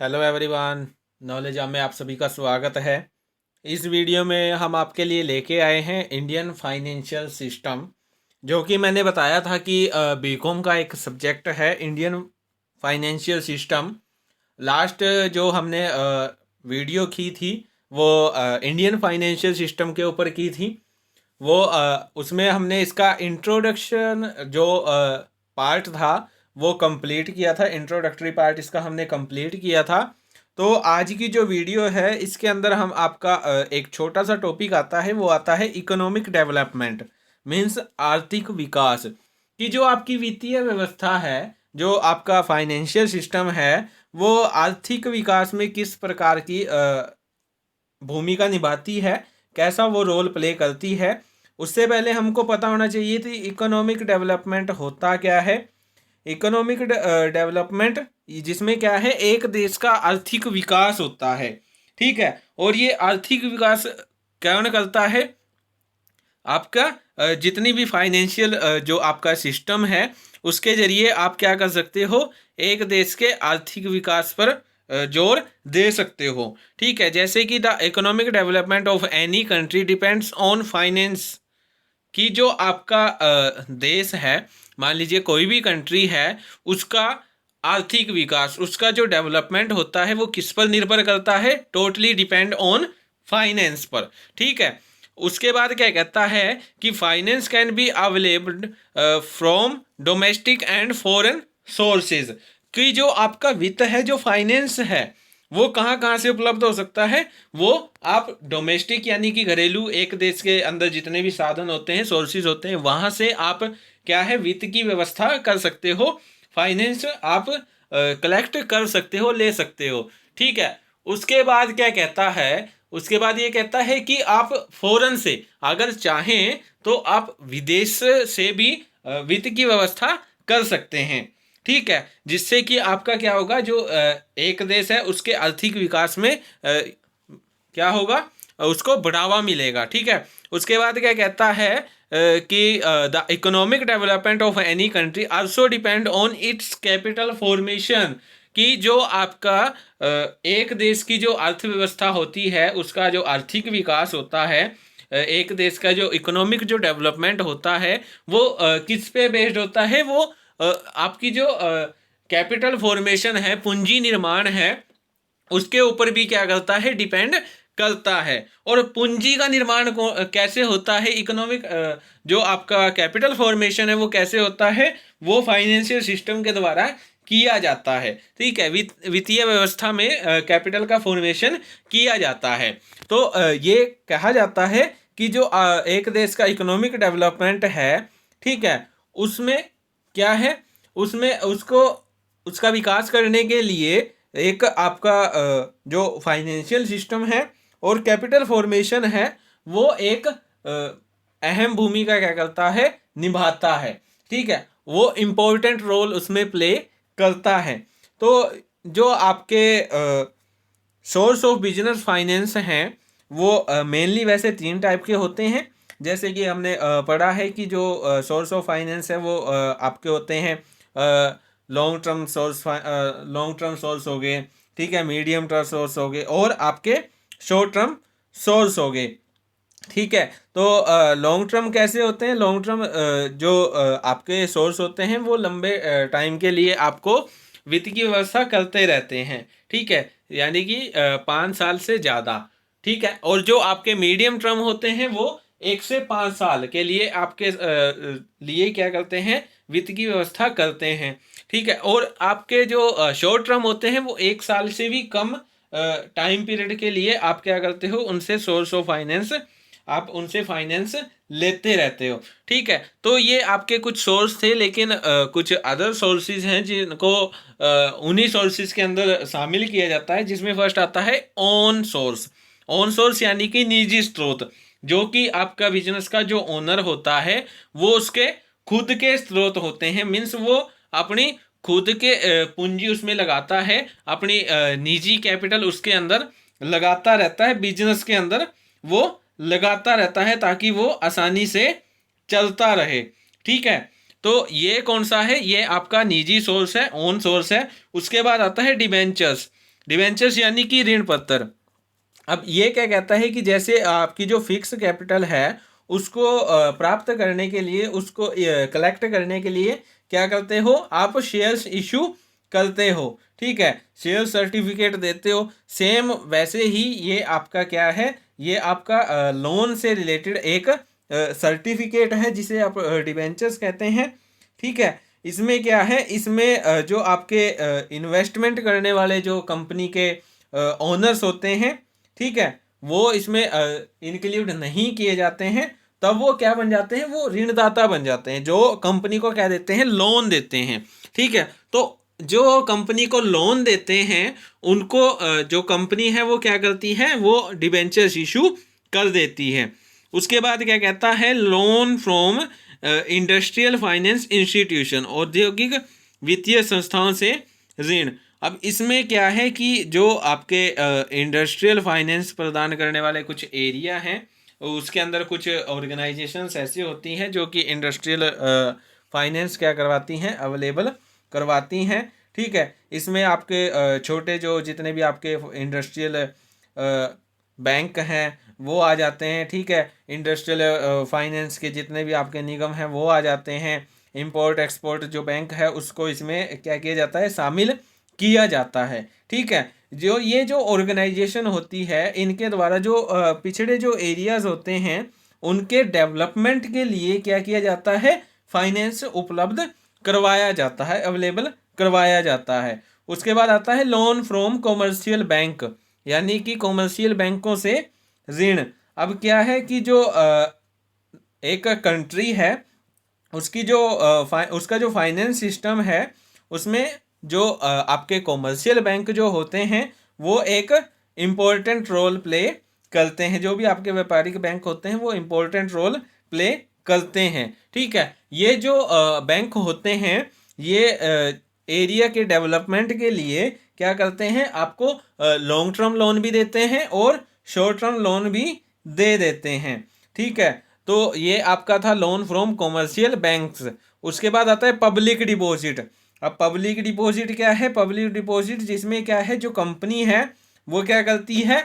Hello everyone, knowledge में आप सभी का स्वागत है। इस वीडियो में हम आपके लिए लेके आए हैं इंडियन फाइनेंशियल सिस्टम, जो कि मैंने बताया था कि बीकॉम का एक सब्जेक्ट है इंडियन फाइनेंशियल सिस्टम। लास्ट जो हमने वीडियो की थी वो इंडियन फाइनेंशियल सिस्टम के ऊपर की थी। वो उसमें हमने इसका इंट्रोडक्शन जो पार्ट था वो कंप्लीट किया था। इंट्रोडक्टरी पार्ट इसका हमने कंप्लीट किया था। तो आज की जो वीडियो है इसके अंदर हम आपका एक छोटा सा टॉपिक आता है, वो आता है इकोनॉमिक डेवलपमेंट, मीन्स आर्थिक विकास। कि जो आपकी वित्तीय व्यवस्था है, जो आपका फाइनेंशियल सिस्टम है, वो आर्थिक विकास में किस प्रकार की भूमिका निभाती है, कैसा वो रोल प्ले करती है। उससे पहले हमको पता होना चाहिए थी इकोनॉमिक डेवलपमेंट होता क्या है। इकोनॉमिक डेवलपमेंट जिसमें क्या है, एक देश का आर्थिक विकास होता है, ठीक है। और ये आर्थिक विकास कौन करता है? आपका जितनी भी फाइनेंशियल जो आपका सिस्टम है उसके जरिए आप क्या कर सकते हो, एक देश के आर्थिक विकास पर जोर दे सकते हो, ठीक है। जैसे कि the economic development of any country depends on finance. कि जो आपका देश है, मान लीजिए कोई भी कंट्री है, उसका आर्थिक विकास, उसका जो डेवलपमेंट होता है वो किस पर निर्भर करता है? टोटली डिपेंड ऑन फाइनेंस पर, ठीक है। उसके बाद क्या कहता है कि finance can be available from domestic and foreign sources. कि जो आपका वित्त है, जो फाइनेंस है, वो कहाँ कहाँ से उपलब्ध हो सकता है? वो आप डोमेस्टिक यानी कि घरेलू, एक देश के अंदर जितने भी साधन होते हैं, सोर्सेज होते हैं, वहाँ से आप क्या है, वित्त की व्यवस्था कर सकते हो। फाइनेंस आप कलेक्ट कर सकते हो, ले सकते हो, ठीक है। उसके बाद क्या कहता है? उसके बाद ये कहता है कि आप फॉरेन से अगर चाहें तो आप विदेश से भी वित्त की व्यवस्था कर सकते हैं, ठीक है। जिससे कि आपका क्या होगा, जो एक देश है उसके आर्थिक विकास में क्या होगा, उसको बढ़ावा मिलेगा, ठीक है। उसके बाद क्या कहता है कि the economic development of any country also depend on it's capital formation. कि जो आपका एक देश की जो अर्थव्यवस्था होती है, उसका जो आर्थिक विकास होता है, एक देश का जो इकोनॉमिक जो डेवलपमेंट होता है वो किस पे बेस्ड होता है? वो आपकी जो कैपिटल फॉर्मेशन है, पूंजी निर्माण है, उसके ऊपर भी क्या करता है, डिपेंड करता है। और पूंजी का निर्माण कैसे होता है? इकोनॉमिक जो आपका कैपिटल फॉर्मेशन है वो कैसे होता है? वो फाइनेंशियल सिस्टम के द्वारा किया जाता है, ठीक है। वित्तीय व्यवस्था में कैपिटल का फॉर्मेशन किया जाता है। तो ये कहा जाता है कि जो एक देश का इकोनॉमिक डेवलपमेंट है, ठीक है, उसमें क्या है, उसमें उसको उसका विकास करने के लिए एक आपका जो फाइनेंशियल सिस्टम है और कैपिटल फॉर्मेशन है, वो एक अहम भूमिका क्या करता है, निभाता है, ठीक है। वो इम्पोर्टेंट रोल उसमें प्ले करता है। तो जो आपके सोर्स ऑफ बिजनेस फाइनेंस हैं वो मेनली वैसे 3 टाइप के होते हैं। जैसे कि हमने पढ़ा है कि जो सोर्स ऑफ फाइनेंस है वो आपके होते हैं long term source, long term source हो गए, ठीक है, मीडियम टर्म सोर्स हो गए, और आपके शॉर्ट टर्म सोर्स हो गए, ठीक है। तो लॉन्ग टर्म कैसे होते हैं? लॉन्ग टर्म जो आपके सोर्स होते हैं वो लंबे टाइम के लिए आपको वित्त की व्यवस्था करते रहते हैं, ठीक है, यानी कि 5 साल से ज़्यादा, ठीक है। और जो आपके मीडियम टर्म होते हैं वो 1 से 5 साल के लिए आपके लिए क्या करते हैं, वित्त की व्यवस्था करते हैं, ठीक है। और आपके जो शॉर्ट टर्म होते हैं वो 1 साल से भी कम टाइम पीरियड के लिए आप क्या करते हो, उनसे सोर्स ऑफ फाइनेंस, आप उनसे फाइनेंस लेते रहते हो, ठीक है। तो ये आपके कुछ सोर्स थे, लेकिन कुछ अदर सोर्सेज हैं जिनको उन्हीं सोर्सेज के अंदर शामिल किया जाता है, जिसमें फर्स्ट आता है ऑन सोर्स। ऑन सोर्स यानी कि निजी स्रोत, जो कि आपका बिजनेस का जो ओनर होता है वो उसके खुद के स्रोत होते हैं। मीन्स वो अपनी खुद के पूंजी उसमें लगाता है, अपनी निजी कैपिटल उसके अंदर लगाता रहता है, बिजनेस के अंदर वो लगाता रहता है ताकि वो आसानी से चलता रहे, ठीक है। तो ये कौन सा है? ये आपका निजी सोर्स है, ओन सोर्स है। उसके बाद आता है डिबेंचर्स। डिवेंचर्स यानी कि ऋण पत्र। अब ये क्या कहता है कि जैसे आपकी जो फिक्स कैपिटल है उसको प्राप्त करने के लिए, उसको कलेक्ट करने के लिए क्या करते हो आप, शेयर्स इशू करते हो, ठीक है, शेयर सर्टिफिकेट देते हो। सेम वैसे ही ये आपका क्या है, ये आपका लोन से रिलेटेड एक सर्टिफिकेट है जिसे आप डिबेंचर्स कहते हैं, ठीक है। इसमें क्या है, इसमें जो आपके इन्वेस्टमेंट करने वाले जो कंपनी के ओनर्स होते हैं, ठीक है, वो इसमें इंक्लूड नहीं किए जाते हैं, तब वो क्या बन जाते हैं, वो ऋणदाता बन जाते हैं, जो कंपनी को क्या देते हैं, लोन देते हैं, ठीक है। तो जो कंपनी को लोन देते हैं उनको जो कंपनी है वो क्या करती है, वो डिबेंचर्स इशू कर देती है। उसके बाद क्या कहता है, loan from industrial finance institution, औद्योगिक वित्तीय संस्थाओं से ऋण। अब इसमें क्या है कि जो आपके इंडस्ट्रियल फाइनेंस प्रदान करने वाले कुछ एरिया हैं, उसके अंदर कुछ ऑर्गेनाइजेशंस ऐसी होती हैं जो कि इंडस्ट्रियल फाइनेंस क्या करवाती हैं, अवेलेबल करवाती हैं, ठीक है। इसमें आपके छोटे जो जितने भी आपके इंडस्ट्रियल बैंक हैं वो आ जाते हैं, ठीक है। इंडस्ट्रियल फाइनेंस के जितने भी आपके निगम हैं वो आ जाते हैं। इंपोर्ट एक्सपोर्ट जो बैंक है उसको इसमें क्या किया जाता है, शामिल किया जाता है, ठीक है। जो ये जो ऑर्गेनाइजेशन होती है इनके द्वारा जो पिछड़े जो एरियाज होते हैं उनके डेवलपमेंट के लिए क्या किया जाता है, फाइनेंस उपलब्ध करवाया जाता है, अवेलेबल करवाया जाता है। उसके बाद आता है लोन फ्रॉम कॉमर्शियल बैंक, यानी कि कॉमर्शियल बैंकों से ऋण। अब क्या है कि जो एक कंट्री है उसकी जो उसका जो फाइनेंस सिस्टम है उसमें जो आपके कॉमर्शियल बैंक जो होते हैं वो एक इम्पोर्टेंट रोल प्ले करते हैं। जो भी आपके व्यापारिक बैंक होते हैं वो इम्पोर्टेंट रोल प्ले करते हैं, ठीक है। ये जो बैंक होते हैं ये एरिया के डेवलपमेंट के लिए क्या करते हैं, आपको लॉन्ग टर्म लोन भी देते हैं और शॉर्ट टर्म लोन भी दे देते हैं, ठीक है। तो ये आपका था लोन फ्रॉम कॉमर्शियल बैंक्स। उसके बाद आता है पब्लिक डिपॉजिट। अब पब्लिक डिपॉजिट क्या है, पब्लिक डिपॉजिट जिसमें क्या है, जो कंपनी है वो क्या करती है,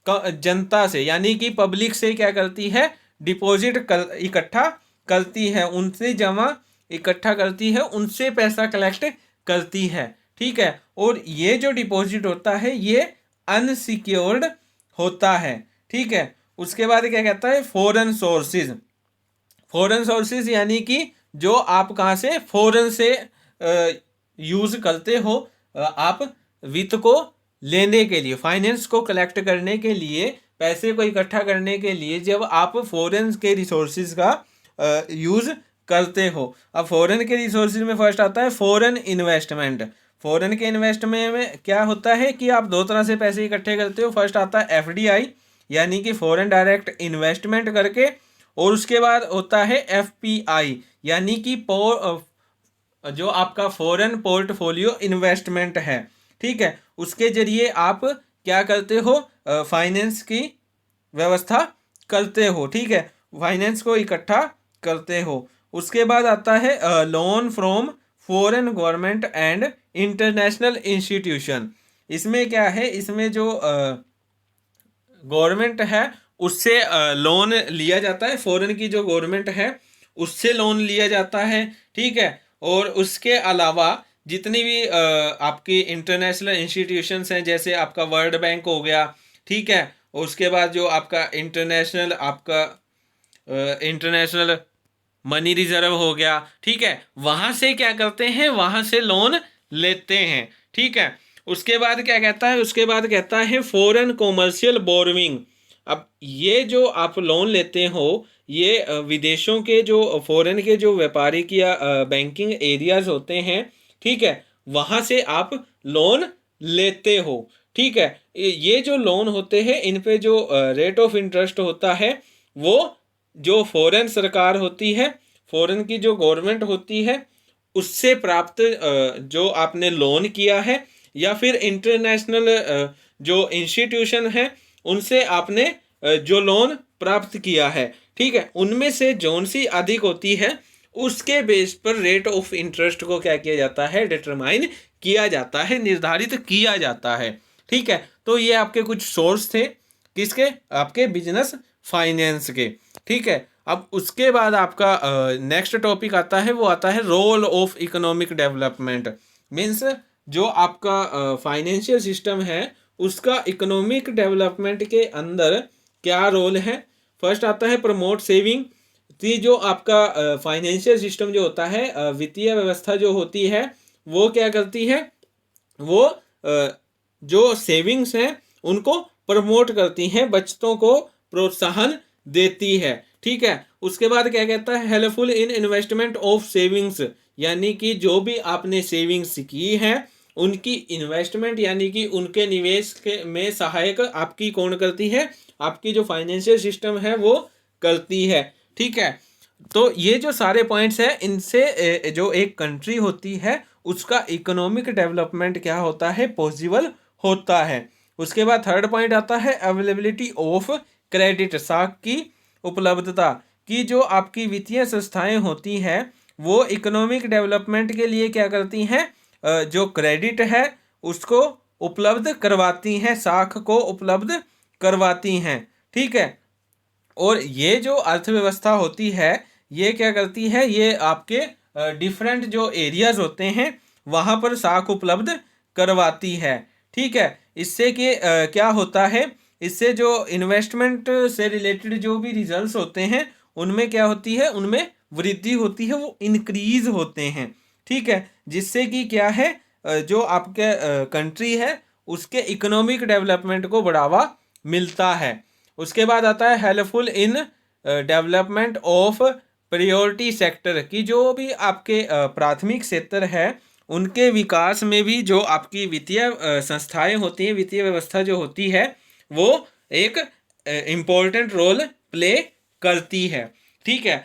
जनता से यानी कि पब्लिक से क्या करती है, डिपॉजिट इकट्ठा करती है, उनसे जमा इकट्ठा करती है, उनसे पैसा कलेक्ट करती है, ठीक है। और ये जो डिपॉजिट होता है ये अनसिक्योर्ड होता है, ठीक है। उसके बाद क्या कहता है, फॉरेन सोर्सेज। फॉरेन सोर्सेज यानी कि जो आप कहाँ से, फॉरेन से यूज़ करते हो आप वित्त को लेने के लिए, फाइनेंस को कलेक्ट करने के लिए, पैसे को इकट्ठा करने के लिए जब आप फॉरेन के रिसोर्सेज का यूज़ करते हो। अब फॉरेन के रिसोर्सेज में फर्स्ट आता है फॉरेन इन्वेस्टमेंट। फॉरेन के इन्वेस्टमेंट में क्या होता है कि आप दो तरह से पैसे इकट्ठे करते हो। फर्स्ट आता है एफडीआई यानी कि फॉरेन डायरेक्ट इन्वेस्टमेंट करके, और उसके बाद होता है एफपीआई यानी कि जो आपका फॉरेन पोर्टफोलियो इन्वेस्टमेंट है, ठीक है। उसके जरिए आप क्या करते हो, फाइनेंस की व्यवस्था करते हो, ठीक है, फाइनेंस को इकट्ठा करते हो। उसके बाद आता है loan from foreign government and international institution. इसमें क्या है, इसमें जो गवर्नमेंट है उससे लोन लिया जाता है, फॉरेन की जो गवर्नमेंट है उससे लोन लिया जाता है, ठीक है। और उसके अलावा जितनी भी आपकी इंटरनेशनल इंस्टीट्यूशंस हैं, जैसे आपका वर्ल्ड बैंक हो गया, ठीक है, उसके बाद जो आपका इंटरनेशनल मनी रिजर्व हो गया, ठीक है, वहाँ से क्या करते हैं, वहाँ से लोन लेते हैं, ठीक है। उसके बाद क्या कहता है, उसके बाद कहता है फॉरेन कॉमर्शियल बोरोइंग। अब ये जो आप लोन लेते हो ये विदेशों के जो फॉरेन के जो व्यापारिक या बैंकिंग एरियाज होते हैं, ठीक है, वहाँ से आप लोन लेते हो, ठीक है। ये जो लोन होते हैं इन पे जो रेट ऑफ इंटरेस्ट होता है वो जो फॉरेन सरकार होती है, फॉरेन की जो गवर्नमेंट होती है उससे प्राप्त जो आपने लोन किया है या फिर इंटरनेशनल जो इंस्टीट्यूशन है उनसे आपने जो लोन प्राप्त किया है, ठीक है, उनमें से जौन सी अधिक होती है उसके बेस पर रेट ऑफ इंटरेस्ट को क्या किया जाता है, डिटरमाइन किया जाता है, निर्धारित किया जाता है। ठीक है, तो ये आपके कुछ सोर्स थे, किसके? आपके बिजनेस फाइनेंस के। ठीक है, अब उसके बाद आपका नेक्स्ट टॉपिक आता है, वो आता है role of economic development. Means जो आपका फाइनेंशियल सिस्टम है उसका इकोनॉमिक डेवलपमेंट के अंदर क्या रोल है। फर्स्ट आता है प्रमोट सेविंग, कि जो आपका फाइनेंशियल सिस्टम जो होता है, वित्तीय व्यवस्था जो होती है, वो क्या करती है, वो जो सेविंग्स हैं उनको प्रमोट करती हैं, बचतों को प्रोत्साहन देती है। ठीक है, उसके बाद क्या कहता है, helpful in investment of savings, यानी कि जो भी आपने सेविंग्स की है उनकी इन्वेस्टमेंट यानी कि उनके निवेश के में सहायक आपकी कौन करती है, आपकी जो फाइनेंशियल सिस्टम है वो करती है। ठीक है, तो ये जो सारे पॉइंट्स हैं इनसे जो एक कंट्री होती है उसका इकोनॉमिक डेवलपमेंट क्या होता है, पॉसिबल होता है। उसके बाद थर्ड पॉइंट आता है अवेलेबिलिटी ऑफ क्रेडिट, साख की उपलब्धता, की जो आपकी वित्तीय संस्थाएं होती हैं वो इकोनॉमिक डेवलपमेंट के लिए क्या करती हैं, जो क्रेडिट है उसको उपलब्ध करवाती हैं, साख को उपलब्ध करवाती हैं। ठीक है, और ये जो अर्थव्यवस्था होती है ये क्या करती है, ये आपके डिफरेंट जो एरियाज होते हैं वहाँ पर साख उपलब्ध करवाती है। ठीक है, इससे कि क्या होता है, इससे जो इन्वेस्टमेंट से रिलेटेड जो भी रिजल्ट्स होते हैं उनमें क्या होती है, उनमें वृद्धि होती है, वो इंक्रीज होते हैं। ठीक है, जिससे कि क्या है, जो आपके कंट्री है उसके इकोनॉमिक डेवलपमेंट को बढ़ावा मिलता है। उसके बाद आता है helpful in development of priority sector, की जो भी आपके प्राथमिक क्षेत्र है उनके विकास में भी जो आपकी वित्तीय संस्थाएं होती हैं, वित्तीय व्यवस्था जो होती है वो एक इम्पोर्टेंट रोल प्ले करती है। ठीक है,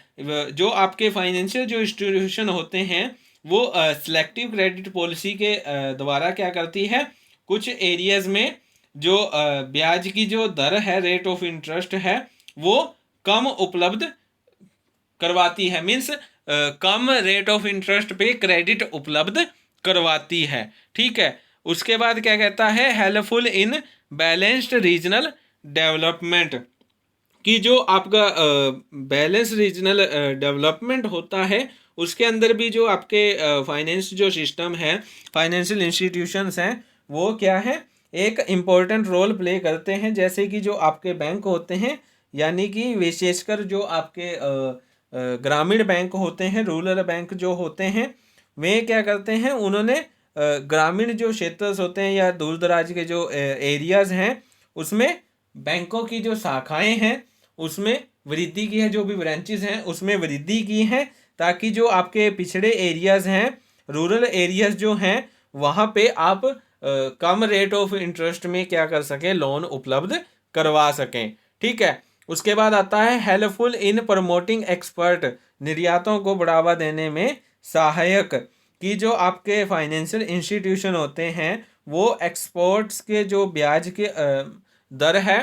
जो आपके फाइनेंशियल जो इंस्टीट्यूशन होते हैं वो सिलेक्टिव क्रेडिट पॉलिसी के द्वारा क्या करती है, कुछ एरियाज में जो ब्याज की जो दर है, रेट ऑफ इंटरेस्ट है, वो कम उपलब्ध करवाती है। Means come rate of interest पे क्रेडिट उपलब्ध करवाती है। ठीक है, उसके बाद क्या कहता है, helpful in balanced regional development, कि जो आपका बैलेंस रीजनल डेवलपमेंट होता है उसके अंदर भी जो आपके फाइनेंस जो सिस्टम है, फाइनेंशियल इंस्टीट्यूशंस हैं, वो क्या है, एक इम्पोर्टेंट रोल प्ले करते हैं। जैसे कि जो आपके बैंक होते हैं, यानी कि विशेषकर जो आपके ग्रामीण बैंक होते हैं, रूरल बैंक जो होते हैं, वे क्या करते हैं, उन्होंने ग्रामीण जो क्षेत्र होते हैं या दूर दराज के जो एरियाज़ हैं उसमें बैंकों की जो शाखाएं हैं उसमें वृद्धि की है, जो भी ब्रांचेस हैं उसमें वृद्धि की है, ताकि जो आपके पिछड़े एरियाज़ हैं, रूरल एरियाज़ जो हैं, वहाँ पे आप कम रेट ऑफ इंटरेस्ट में क्या कर सकें, लोन उपलब्ध करवा सकें। ठीक है, उसके बाद आता है हेल्पफुल इन प्रमोटिंग एक्सपर्ट, निर्यातों को बढ़ावा देने में सहायक, कि जो आपके फाइनेंशियल इंस्टीट्यूशन होते हैं वो एक्सपोर्ट्स के जो ब्याज के दर है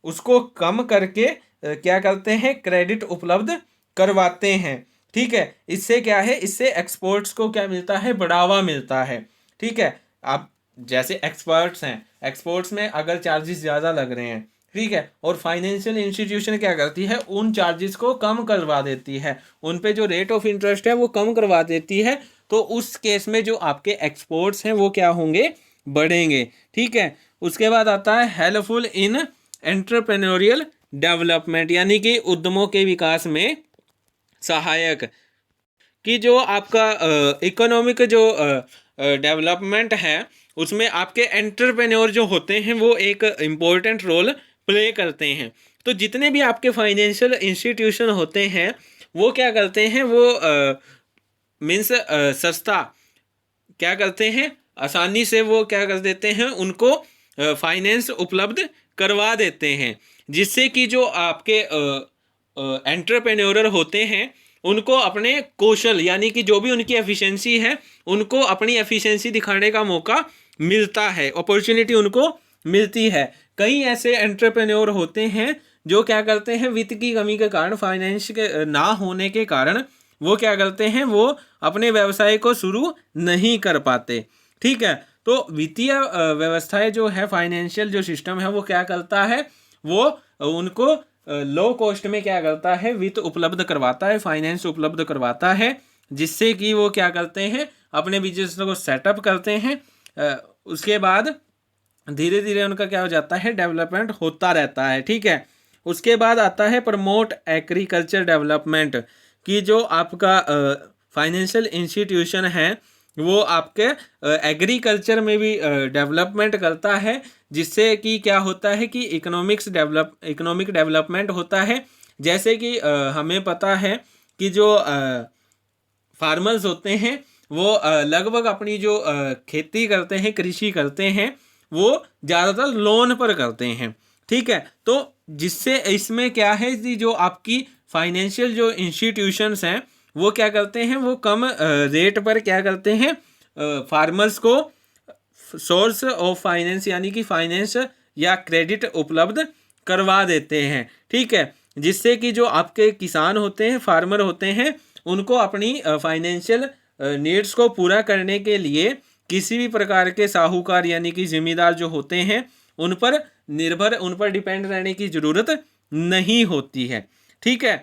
उसको कम करके क्या करते हैं, क्रेडिट उपलब्ध करवाते हैं। ठीक है, इससे क्या है, इससे एक्सपोर्ट्स को क्या मिलता है, बढ़ावा मिलता है। ठीक है, आप जैसे एक्सपर्ट्स हैं, एक्सपोर्ट्स में अगर चार्जेस ज़्यादा लग रहे हैं, ठीक है, और फाइनेंशियल इंस्टीट्यूशन क्या करती है, उन चार्जेस को कम करवा देती है, उन पे जो रेट ऑफ इंटरेस्ट है वो कम करवा देती है, तो उस केस में जो आपके एक्सपोर्ट्स हैं वो क्या होंगे, बढ़ेंगे। ठीक है, उसके बाद आता है हेल्पफुल इन एंटरप्रेन्योरियल डेवलपमेंट, यानी कि उद्यमों के विकास में सहायक, कि जो आपका इकोनॉमिक जो डेवलपमेंट है उसमें आपके एंटरप्रेन्योर जो होते हैं वो एक इम्पोर्टेंट रोल प्ले करते हैं। तो जितने भी आपके फाइनेंशियल इंस्टीट्यूशन होते हैं वो क्या करते हैं, वो मीन्स सस्ता क्या करते हैं, आसानी से वो क्या कर देते हैं, उनको फाइनेंस उपलब्ध करवा देते हैं, जिससे कि जो आपके एंटरप्रेन्योर होते हैं उनको अपने कौशल यानी कि जो भी उनकी एफिशिएंसी है उनको अपनी एफिशिएंसी दिखाने का मौका मिलता है, अपॉर्चुनिटी उनको मिलती है। कई ऐसे एंटरप्रेन्योर होते हैं जो क्या करते हैं, वित्त की कमी के कारण, फाइनेंस के ना होने के कारण वो क्या करते हैं, वो अपने व्यवसाय को शुरू नहीं कर पाते। ठीक है। तो वित्तीय व्यवस्थाएं जो है, फाइनेंशियल जो सिस्टम है वो क्या करता है, वो उनको लो कॉस्ट में क्या करता है, वित्त उपलब्ध करवाता है, फाइनेंस उपलब्ध करवाता है, जिससे कि वो क्या करते हैं, अपने बिजनेस को सेटअप करते हैं। उसके बाद धीरे धीरे उनका क्या हो जाता है, डेवलपमेंट होता रहता है। ठीक है। उसके बाद आता है प्रमोट एग्रीकल्चर डेवलपमेंट, कि जो आपका फाइनेंशियल इंस्टीट्यूशन है वो आपके एग्रीकल्चर में भी डेवलपमेंट करता है, जिससे कि क्या होता है कि इकोनॉमिक डेवलपमेंट होता है। जैसे कि हमें पता है कि जो फार्मर्स होते हैं वो लगभग अपनी जो खेती करते हैं, कृषि करते हैं, वो ज़्यादातर लोन पर करते हैं। ठीक है। तो जिससे इसमें क्या है कि जो आपकी फाइनेंशियल जो इंस्टीट्यूशंस हैं वो क्या करते हैं, वो कम रेट पर क्या करते हैं, फार्मर्स को सोर्स ऑफ फाइनेंस यानी कि फाइनेंस या क्रेडिट उपलब्ध करवा देते हैं। ठीक है। जिससे कि जो आपके किसान होते हैं, फार्मर होते हैं, उनको अपनी फाइनेंशियल नीड्स को पूरा करने के लिए किसी भी प्रकार के साहूकार यानी कि जिम्मेदार जो होते हैं उन पर डिपेंड रहने की ज़रूरत नहीं होती है। ठीक है।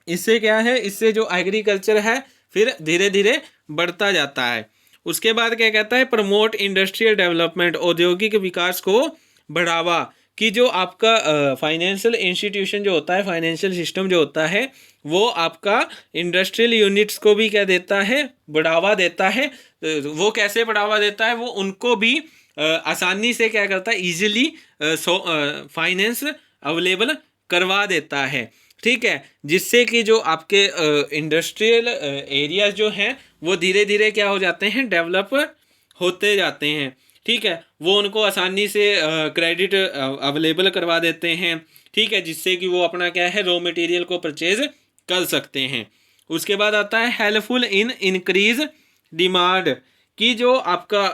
इससे क्या है, इससे जो एग्रीकल्चर है फिर धीरे धीरे बढ़ता जाता है। उसके बाद क्या कहता है, प्रमोट इंडस्ट्रियल डेवलपमेंट, औद्योगिक विकास को बढ़ावा, कि जो आपका फाइनेंशियल इंस्टीट्यूशन जो होता है, फाइनेंशियल सिस्टम जो होता है, वो आपका इंडस्ट्रियल यूनिट्स को भी क्या देता है, बढ़ावा देता है। वो कैसे बढ़ावा देता है, वो उनको भी आसानी से क्या करता है, इजीली फाइनेंस अवेलेबल करवा देता है। ठीक है। जिससे कि जो आपके इंडस्ट्रियल एरियाज जो हैं वो धीरे धीरे क्या हो जाते हैं, डेवलप होते जाते हैं। ठीक है। वो उनको आसानी से क्रेडिट अवेलेबल करवा देते हैं। ठीक है। जिससे कि वो अपना क्या है, रॉ मटेरियल को परचेज कर सकते हैं। उसके बाद आता है हेल्पफुल इन इंक्रीज डिमांड, कि जो आपका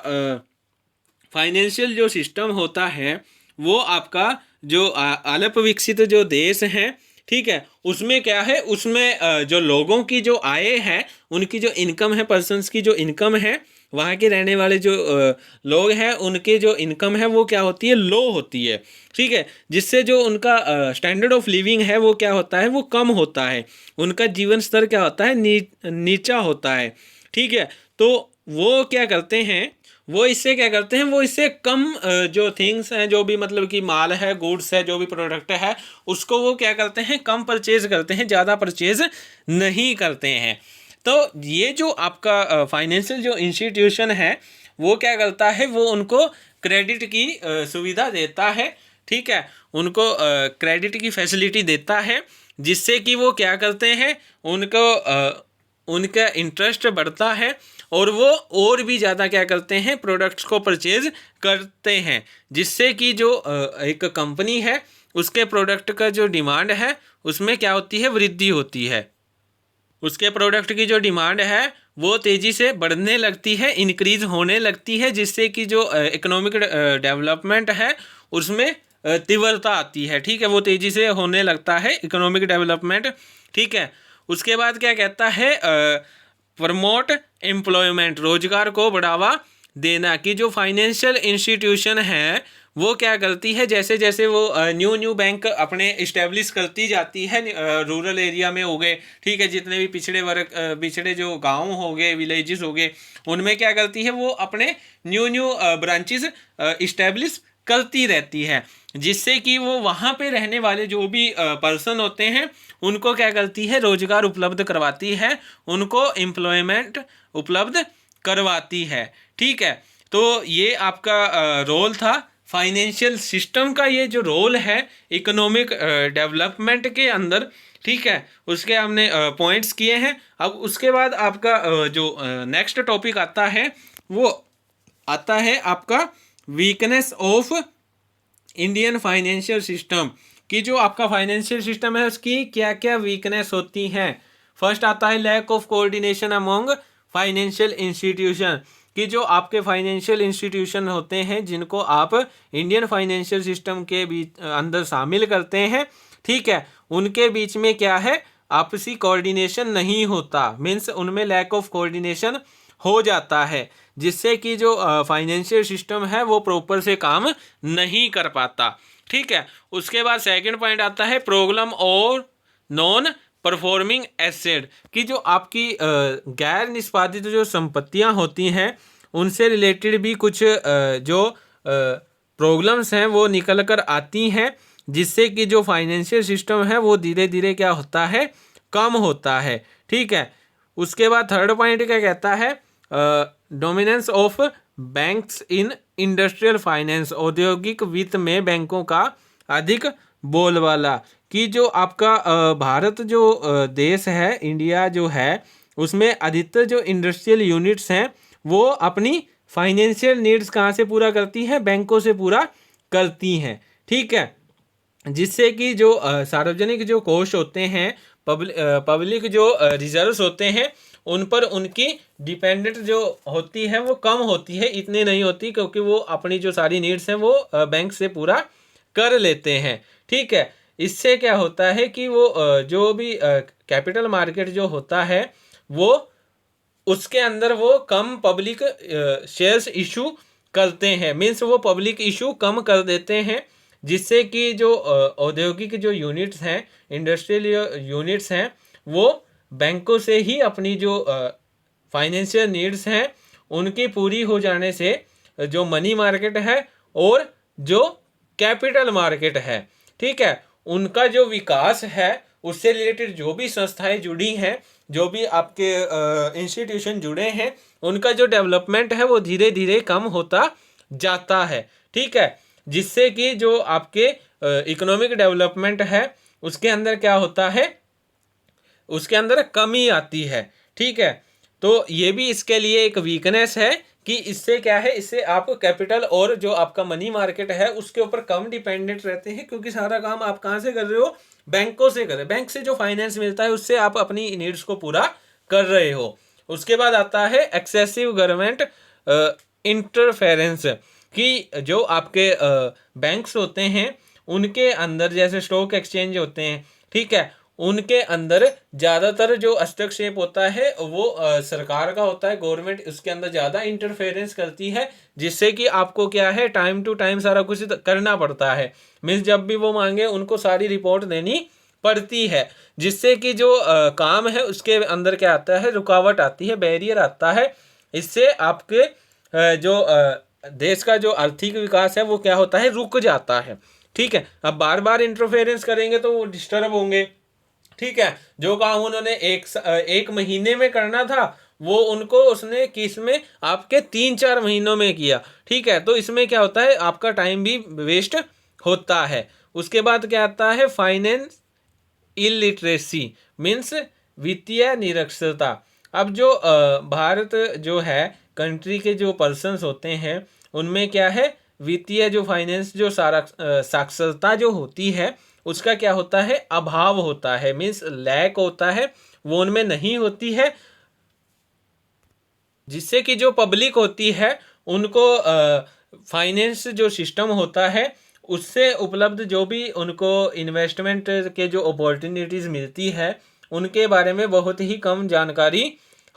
फाइनेंशियल जो सिस्टम होता है वो आपका जो अल्प विकसित जो देश हैं, ठीक है, उसमें क्या है, उसमें जो लोगों की जो आय है, उनकी जो इनकम है, पर्सन्स की जो इनकम है, वहाँ के रहने वाले जो लोग हैं उनके जो इनकम है वो क्या होती है, लो होती है। ठीक है। जिससे जो उनका स्टैंडर्ड ऑफ लिविंग है वो क्या होता है, वो कम होता है, उनका जीवन स्तर क्या होता है, नीचा होता है। ठीक है। तो वो क्या करते हैं, वो इससे क्या करते हैं, वो इससे कम जो थिंग्स हैं, जो भी मतलब कि माल है, गुड्स है, जो भी प्रोडक्ट है, उसको वो क्या करते हैं, कम परचेज करते हैं, ज़्यादा परचेज नहीं करते हैं। तो ये जो आपका फाइनेंशियल जो इंस्टीट्यूशन है वो क्या करता है, वो उनको क्रेडिट की सुविधा देता है। ठीक है। उनको क्रेडिट की फैसिलिटी देता है, जिससे कि वो क्या करते हैं, उनको उनका इंटरेस्ट बढ़ता है और वो और भी ज़्यादा क्या करते हैं, प्रोडक्ट्स को परचेज करते हैं। जिससे कि जो एक कंपनी है उसके प्रोडक्ट का जो डिमांड है उसमें क्या होती है, वृद्धि होती है। उसके प्रोडक्ट की जो डिमांड है वो तेज़ी से बढ़ने लगती है, इंक्रीज होने लगती है, जिससे कि जो इकोनॉमिक डेवलपमेंट है उसमें तीव्रता आती है। ठीक है। वो तेज़ी से होने लगता है इकोनॉमिक डेवलपमेंट। ठीक है। उसके बाद क्या कहता है, प्रमोट एम्प्लॉयमेंट, रोजगार को बढ़ावा देना, कि जो फाइनेंशियल इंस्टीट्यूशन है वो क्या करती है, जैसे जैसे वो न्यू बैंक अपने इस्टेब्लिश करती जाती है, रूरल एरिया में हो गए, ठीक है, जितने भी पिछड़े जो गांव हो गए, विलेजेस हो गए, उनमें क्या करती है, वो अपने न्यू ब्रांचेस इस्टेब्लिश करती रहती है, जिससे कि वो वहाँ पे रहने वाले जो भी पर्सन होते हैं उनको क्या करती है, रोजगार उपलब्ध करवाती है, उनको एम्प्लॉयमेंट उपलब्ध करवाती है। ठीक है। तो ये आपका रोल था फाइनेंशियल सिस्टम का, ये जो रोल है इकोनॉमिक डेवलपमेंट के अंदर। ठीक है। उसके हमने पॉइंट्स किए हैं। अब उसके बाद आपका जो नेक्स्ट टॉपिक आता है वो आता है आपका weakness of Indian financial system, कि जो आपका फाइनेंशियल सिस्टम है उसकी क्या क्या वीकनेस होती हैं। फर्स्ट आता है lack of coordination among financial institution, कि जो आपके फाइनेंशियल इंस्टीट्यूशन होते हैं जिनको आप इंडियन फाइनेंशियल सिस्टम के बीच अंदर शामिल करते हैं, ठीक है, उनके बीच में क्या है, आपसी कोऑर्डिनेशन नहीं होता, मीन्स उनमें लैक ऑफ कोऑर्डिनेशन हो जाता है, जिससे कि जो फाइनेंशियल सिस्टम है वो प्रॉपर से काम नहीं कर पाता। ठीक है, उसके बाद सेकंड पॉइंट आता है प्रॉब्लम और नॉन परफॉर्मिंग एसेट, कि जो आपकी गैर निष्पादित जो संपत्तियां होती हैं उनसे रिलेटेड भी कुछ जो प्रॉब्लम्स हैं वो निकल कर आती हैं, जिससे कि जो फाइनेंशियल सिस्टम है वो धीरे धीरे क्या होता है, कम होता है। ठीक है, उसके बाद थर्ड पॉइंट क्या कहता है, dominance of banks in industrial finance, औद्योगिक वित्त में बैंकों का अधिक बोलबाला, कि जो आपका भारत जो देश है, इंडिया जो है, उसमें अधिकतर जो इंडस्ट्रियल यूनिट्स हैं वो अपनी फाइनेंशियल नीड्स कहाँ से पूरा करती हैं, बैंकों से पूरा करती हैं। ठीक है, जिससे कि जो सार्वजनिक जो कोष होते हैं, पब्लिक जो रिजर्व्स होते हैं, उन पर उनकी डिपेंडेंट जो होती है वो कम होती है, इतनी नहीं होती, क्योंकि वो अपनी जो सारी नीड्स हैं वो बैंक से पूरा कर लेते हैं। ठीक है, इससे क्या होता है कि वो जो भी कैपिटल मार्केट जो होता है वो उसके अंदर वो कम पब्लिक शेयर्स इशू करते हैं, मीन्स वो पब्लिक इशू कम कर देते हैं, जिससे कि जो औद्योगिक जो यूनिट्स हैं, इंडस्ट्रियल यूनिट्स हैं, वो बैंकों से ही अपनी जो फाइनेंशियल नीड्स हैं उनकी पूरी हो जाने से जो मनी मार्केट है और जो कैपिटल मार्केट है, ठीक है, उनका जो विकास है, उससे रिलेटेड जो भी संस्थाएं जुड़ी हैं, जो भी आपके इंस्टीट्यूशन जुड़े हैं, उनका जो डेवलपमेंट है वो धीरे धीरे कम होता जाता है। ठीक है, जिससे कि जो आपके इकोनॉमिक डेवलपमेंट है उसके अंदर क्या होता है, उसके अंदर कमी आती है। ठीक है, तो ये भी इसके लिए एक वीकनेस है कि इससे क्या है, इससे आप कैपिटल और जो आपका मनी मार्केट है उसके ऊपर कम डिपेंडेंट रहते हैं, क्योंकि सारा काम आप कहाँ से कर रहे हो, बैंकों से कर रहे हो। बैंक से जो फाइनेंस मिलता है उससे आप अपनी नीड्स को पूरा कर रहे हो। उसके बाद आता है एक्सेसिव गवर्नमेंट इंटरफेरेंस, कि जो आपके बैंक्स होते हैं उनके अंदर, जैसे स्टॉक एक्सचेंज होते हैं, ठीक है, उनके अंदर ज़्यादातर जो हस्तक्षेप होता है वो सरकार का होता है, गवर्नमेंट उसके अंदर ज़्यादा इंटरफेरेंस करती है, जिससे कि आपको क्या है, टाइम टू टाइम सारा कुछ करना पड़ता है। मीन्स जब भी वो मांगे उनको सारी रिपोर्ट देनी पड़ती है, जिससे कि जो काम है उसके अंदर क्या आता है, रुकावट आती है, बैरियर आता है। इससे आपके जो देश का जो आर्थिक विकास है वो क्या होता है, रुक जाता है। ठीक है, अब बार बार इंटरफेरेंस करेंगे तो वो डिस्टर्ब होंगे। ठीक है, जो काम उन्होंने एक महीने में करना था वो उनको उसने किस में आपके 3-4 महीनों में किया। ठीक है, तो इसमें क्या होता है, आपका टाइम भी वेस्ट होता है। उसके बाद क्या आता है, फाइनेंस इलिटरेसी, मीन्स वित्तीय निरक्षरता। अब जो भारत जो है कंट्री के जो पर्सन्स होते हैं उनमें क्या है, वित्तीय जो फाइनेंस जो साक्षरता जो होती है उसका क्या होता है, अभाव होता है, मीन्स लैक होता है, वो उनमें नहीं होती है, जिससे कि जो पब्लिक होती है उनको फाइनेंस जो सिस्टम होता है उससे उपलब्ध जो भी उनको इन्वेस्टमेंट के जो अपॉर्चुनिटीज़ मिलती है उनके बारे में बहुत ही कम जानकारी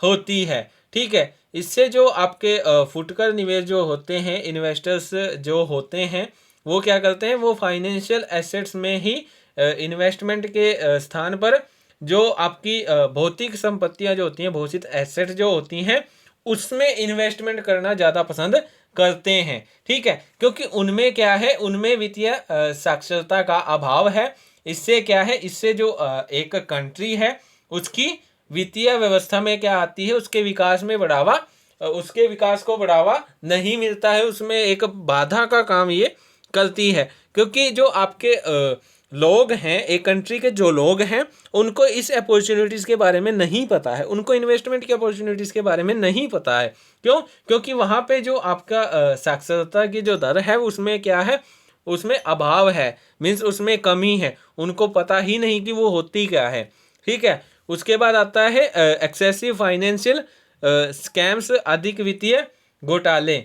होती है। ठीक है, इससे जो आपके फुटकर निवेश जो होते हैं, इन्वेस्टर्स जो होते हैं, वो क्या करते हैं, वो फाइनेंशियल एसेट्स में ही इन्वेस्टमेंट के स्थान पर जो आपकी भौतिक संपत्तियां जो होती हैं, भौतिक एसेट जो होती हैं, उसमें इन्वेस्टमेंट करना ज़्यादा पसंद करते हैं। ठीक है, क्योंकि उनमें क्या है, उनमें वित्तीय साक्षरता का अभाव है। इससे क्या है, इससे जो एक कंट्री है उसकी वित्तीय व्यवस्था में क्या आती है, उसके विकास में बढ़ावा, उसके विकास को बढ़ावा नहीं मिलता है, उसमें एक बाधा का काम ये करती है। क्योंकि जो आपके लोग हैं, एक कंट्री के जो लोग हैं, उनको इस अपॉर्चुनिटीज़ के बारे में नहीं पता है, उनको इन्वेस्टमेंट की अपॉर्चुनिटीज़ के बारे में नहीं पता है। क्यों? क्योंकि वहाँ पे जो आपका साक्षरता की जो दर है उसमें क्या है, उसमें अभाव है, मीन्स उसमें कमी है, उनको पता ही नहीं कि वो होती क्या है। ठीक है, उसके बाद आता है एक्सेसिव फाइनेंशियल स्कैम्स, अधिक वित्तीय घोटाले।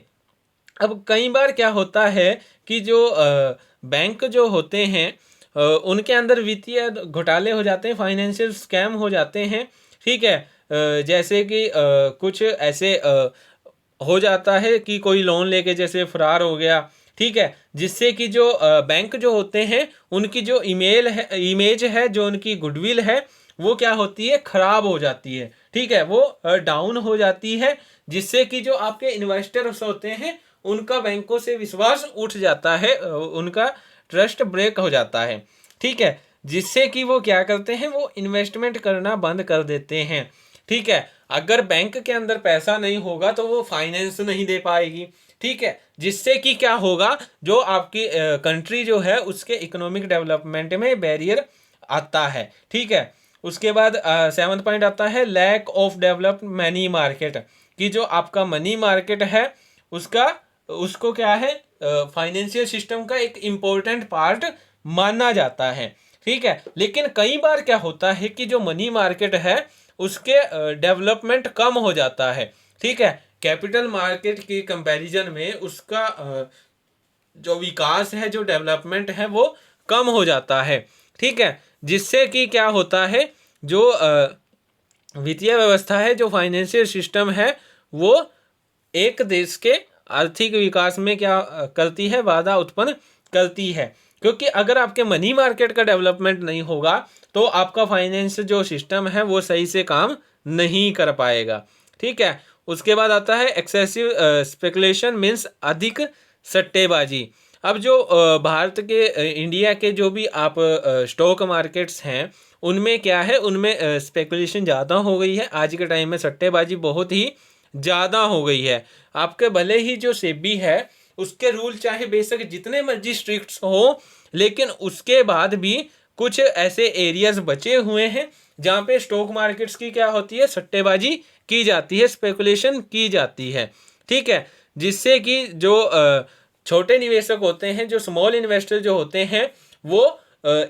अब कई बार क्या होता है कि जो बैंक जो होते हैं उनके अंदर वित्तीय घोटाले हो जाते हैं, फाइनेंशियल स्कैम हो जाते हैं। ठीक है, जैसे कि कुछ ऐसे हो जाता है कि कोई लोन लेके जैसे फरार हो गया, ठीक है, जिससे कि जो बैंक जो होते हैं उनकी जो इमेज है, जो उनकी गुडविल है, वो क्या होती है, खराब हो जाती है, ठीक है, वो डाउन हो जाती है, जिससे कि जो आपके इन्वेस्टर्स होते हैं उनका बैंकों से विश्वास उठ जाता है, उनका ट्रस्ट ब्रेक हो जाता है, ठीक है, जिससे कि वो क्या करते हैं, वो इन्वेस्टमेंट करना बंद कर देते हैं, ठीक है। अगर बैंक के अंदर पैसा नहीं होगा तो वो फाइनेंस नहीं दे पाएगी, ठीक है, जिससे कि क्या होगा, जो आपकी कंट्री जो है उसके इकोनॉमिक डेवलपमेंट में बैरियर आता है, ठीक है। उसके बाद 7वां पॉइंट आता है lack of developed money market, कि जो आपका मनी मार्केट है उसका उसको क्या है, फाइनेंशियल सिस्टम का एक इम्पोर्टेंट पार्ट माना जाता है, ठीक है। लेकिन कई बार क्या होता है कि जो मनी मार्केट है उसके डेवलपमेंट कम हो जाता है, ठीक है, कैपिटल मार्केट की कंपैरिजन में उसका जो विकास है, जो डेवलपमेंट है, वो कम हो जाता है, ठीक है, जिससे कि क्या होता है, जो वित्तीय व्यवस्था है, जो फाइनेंशियल सिस्टम है, वो एक देश के आर्थिक विकास में क्या करती है, बाधा उत्पन्न करती है, क्योंकि अगर आपके मनी मार्केट का डेवलपमेंट नहीं होगा तो आपका फाइनेंस जो सिस्टम है वो सही से काम नहीं कर पाएगा, ठीक है। उसके बाद आता है एक्सेसिव स्पेकुलेशन मीन्स अधिक सट्टेबाजी। अब जो भारत के इंडिया के जो भी आप स्टॉक मार्केट्स हैं उनमें क्या है, उनमें स्पेकुलेशन ज़्यादा हो गई है, आज के टाइम में सट्टेबाजी बहुत ही ज़्यादा हो गई है। आपके भले ही जो सेबी है उसके रूल चाहे बेशक जितने मर्जी स्ट्रिक्ट हो, लेकिन उसके बाद भी कुछ ऐसे एरियाज बचे हुए हैं जहाँ पे स्टॉक मार्केट्स की क्या होती है, सट्टेबाजी की जाती है, स्पेकुलेशन की जाती है, ठीक है, जिससे कि जो छोटे निवेशक होते हैं, जो स्मॉल इन्वेस्टर जो होते हैं, वो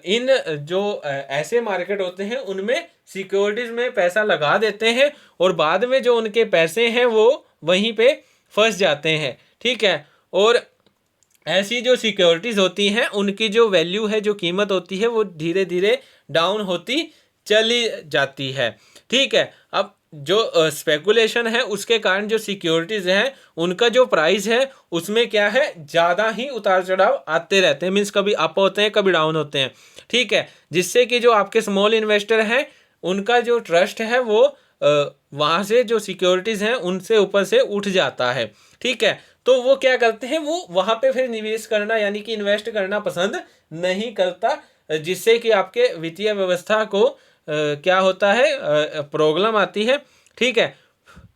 इन जो ऐसे मार्केट होते हैं उनमें सिक्योरिटीज में पैसा लगा देते हैं और बाद में जो उनके पैसे हैं वो वहीं पे फंस जाते हैं, ठीक है। और ऐसी जो सिक्योरिटीज होती हैं उनकी जो वैल्यू है, जो कीमत होती है, वो धीरे धीरे डाउन होती चली जाती है, ठीक है। अब जो स्पेकुलेशन है उसके कारण जो सिक्योरिटीज हैं उनका जो प्राइस है उसमें क्या है, ज़्यादा ही उतार चढ़ाव आते रहते हैं, मीन्स कभी अप होते हैं कभी डाउन होते हैं, ठीक है, जिससे कि जो आपके स्मॉल इन्वेस्टर हैं उनका जो ट्रस्ट है वो वहाँ से जो सिक्योरिटीज़ हैं उनसे ऊपर से उठ जाता है, ठीक है। तो वो क्या करते हैं, वो वहाँ पे फिर निवेश करना यानी कि इन्वेस्ट करना पसंद नहीं करता, जिससे कि आपके वित्तीय व्यवस्था को क्या होता है, प्रॉब्लम आती है, ठीक है,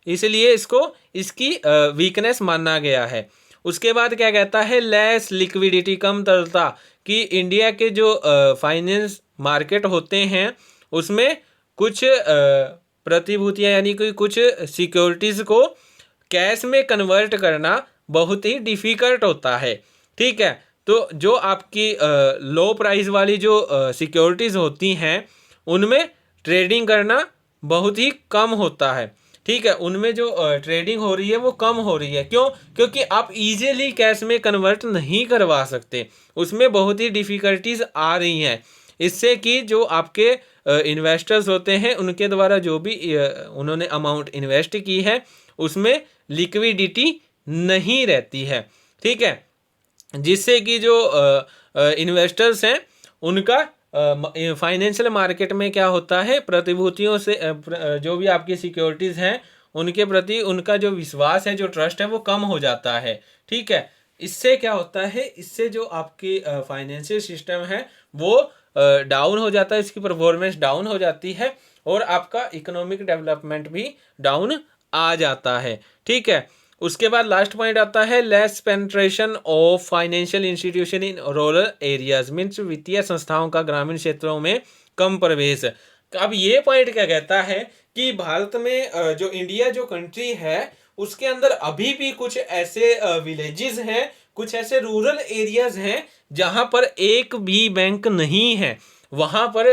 इसलिए इसको इसकी वीकनेस माना गया है। उसके बाद क्या कहता है, लेस लिक्विडिटी, कम तरलता, कि इंडिया के जो फाइनेंस मार्केट होते हैं उसमें कुछ प्रतिभूतियाँ यानी कि कुछ सिक्योरिटीज़ को कैश में कन्वर्ट करना बहुत ही डिफ़िकल्ट होता है, ठीक है। तो जो आपकी लो प्राइस वाली जो सिक्योरिटीज़ होती हैं उनमें ट्रेडिंग करना बहुत ही कम होता है, ठीक है, उनमें जो ट्रेडिंग हो रही है वो कम हो रही है, क्यों, क्योंकि आप इजीली कैश में कन्वर्ट नहीं करवा सकते, उसमें बहुत ही डिफ़िकल्टीज आ रही हैं, इससे कि जो आपके इन्वेस्टर्स होते हैं उनके द्वारा जो भी उन्होंने अमाउंट इन्वेस्ट की है उसमें लिक्विडिटी नहीं रहती है, ठीक है, जिससे कि जो इन्वेस्टर्स हैं उनका फाइनेंशियल मार्केट में क्या होता है, प्रतिभूतियों से जो भी आपकी सिक्योरिटीज़ हैं उनके प्रति उनका जो विश्वास है, जो ट्रस्ट है, वो कम हो जाता है, ठीक है। इससे क्या होता है, इससे जो आपकी फाइनेंशियल सिस्टम है वो डाउन हो जाता है, इसकी परफॉर्मेंस डाउन हो जाती है और आपका इकोनॉमिक डेवलपमेंट भी डाउन आ जाता है, ठीक है। उसके बाद लास्ट पॉइंट आता है less penetration of financial institution in rural areas, means वित्तीय संस्थाओं का ग्रामीण क्षेत्रों में कम प्रवेश। अब ये पॉइंट क्या कहता है कि भारत में जो इंडिया जो कंट्री है उसके अंदर अभी भी कुछ ऐसे विलेजेस हैं, कुछ ऐसे रूरल एरियाज हैं जहाँ पर एक भी बैंक नहीं है, वहाँ पर